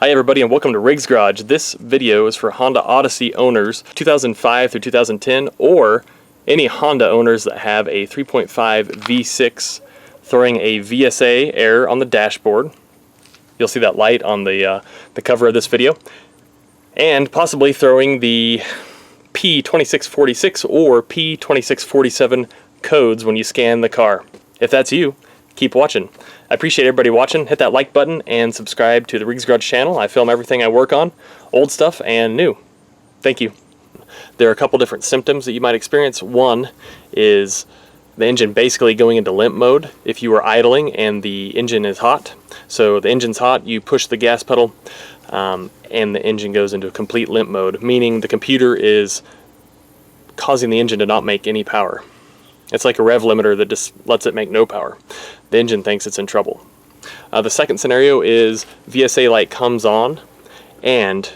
Hi everybody and welcome to Riggs Garage. This video is for Honda Odyssey owners 2005 through 2010 or any Honda owners that have a 3.5 V6 throwing a VSA error on the dashboard. You'll see that light on the cover of this video. And possibly throwing the P2646 or P2647 codes when you scan the car. If that's you, keep watching. I appreciate everybody watching. Hit that like button and subscribe to the Riggs Garage channel. I film everything I work on, old stuff and new. Thank you. There are a couple different symptoms that you might experience. One is the engine basically going into limp mode if you are idling and the engine is hot. So the engine's hot, you push the gas pedal and the engine goes into a complete limp mode, meaning the computer is causing the engine to not make any power. It's like a rev limiter that just lets it make no power. The engine thinks it's in trouble. The second scenario is VSA light comes on and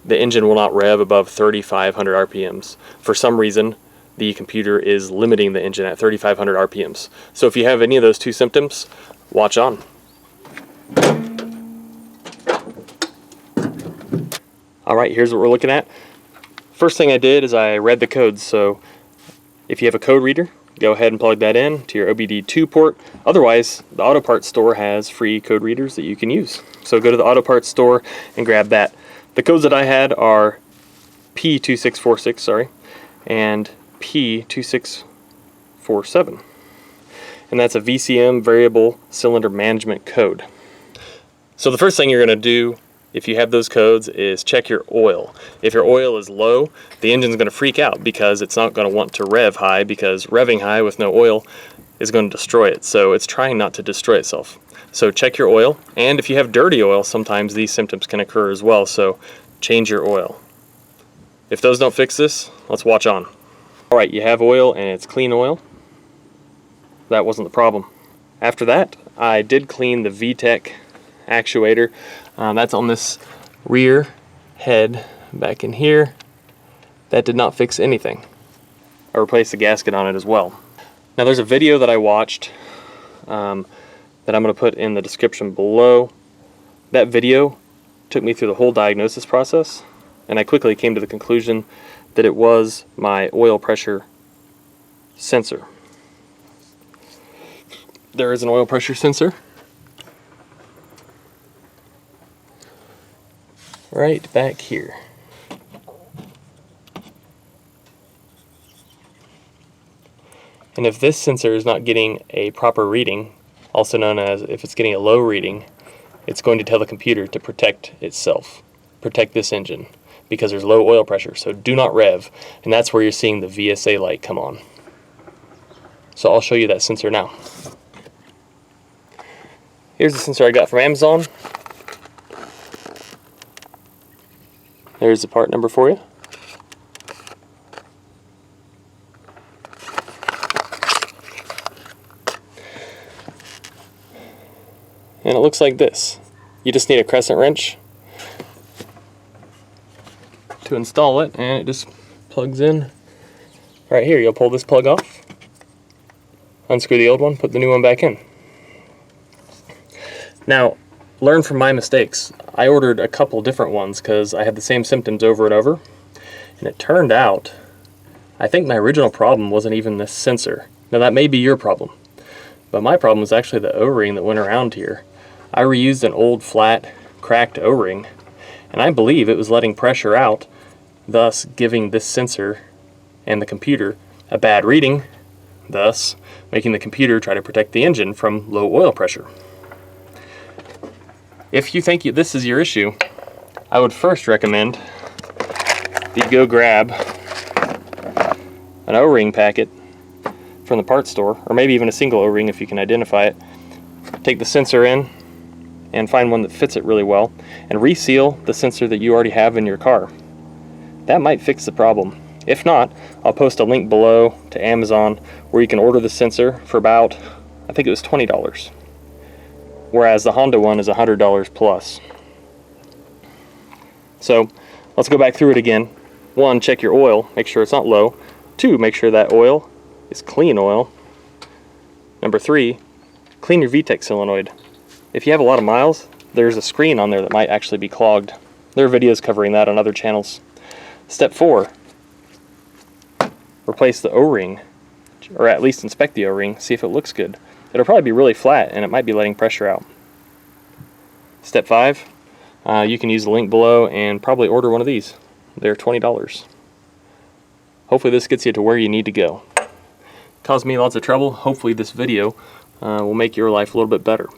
the engine will not rev above 3,500 RPMs. For some reason, the computer is limiting the engine at 3,500 RPMs. So if you have any of those two symptoms, watch on. Alright, here's what we're looking at. First thing I did is I read the codes. So if you have a code reader, go ahead and plug that in to your OBD2 port. Otherwise, the auto parts store has free code readers that you can use. So go to the auto parts store and grab that. The codes that I had are P2646, and P2647. And that's a VCM variable cylinder management code. So the first thing you're going to do if you have those codes is check your oil. If your oil is low, the engine's going to freak out because it's not going to want to rev high, because revving high with no oil is going to destroy it. So it's trying not to destroy itself. So check your oil, and if you have dirty oil, sometimes these symptoms can occur as well, so change your oil. If those don't fix this, let's watch on. Alright, you have oil and it's clean oil. That wasn't the problem. After that, I did clean the VTEC actuator. That's on this rear head back in here. That did not fix anything. I replaced the gasket on it as well. Now there's a video that I watched that I'm going to put in the description below. That video took me through the whole diagnosis process, and I quickly came to the conclusion that it was my oil pressure sensor. There is an oil pressure sensor right back here. And if this sensor is not getting a proper reading, also known as if it's getting a low reading, it's going to tell the computer to protect itself, protect this engine, because there's low oil pressure. So do not rev, and that's where you're seeing the VSA light come on. So I'll show you that sensor now. Here's the sensor I got from Amazon. There's the part number for you. And it looks like this. You just need a crescent wrench to install it, and it just plugs in right here. You'll pull this plug off, unscrew the old one, put the new one back in. Now, learn from my mistakes. I ordered a couple different ones because I had the same symptoms over and over, and it turned out I think my original problem wasn't even this sensor. Now that may be your problem, but my problem was actually the O-ring that went around here. I reused an old flat cracked O-ring, and I believe it was letting pressure out, thus giving this sensor and the computer a bad reading, thus making the computer try to protect the engine from low oil pressure. If you think this is your issue, I would first recommend that you go grab an O-ring packet from the parts store, or maybe even a single O-ring if you can identify it. Take the sensor in and find one that fits it really well, and reseal the sensor that you already have in your car. That might fix the problem. If not, I'll post a link below to Amazon where you can order the sensor for about, I think it was $20. Whereas the Honda one is $100 plus. So let's go back through it again. 1, check your oil, make sure it's not low. 2, make sure that oil is clean oil. Number 3, clean your VTEC solenoid. If you have a lot of miles, there's a screen on there that might actually be clogged. There are videos covering that on other channels. Step 4, replace the O-ring, or at least inspect the O-ring, see if it looks good. It'll probably be really flat and it might be letting pressure out. Step 5, you can use the link below and probably order one of these. They're $20. Hopefully this gets you to where you need to go. Caused me lots of trouble. Hopefully this video will make your life a little bit better.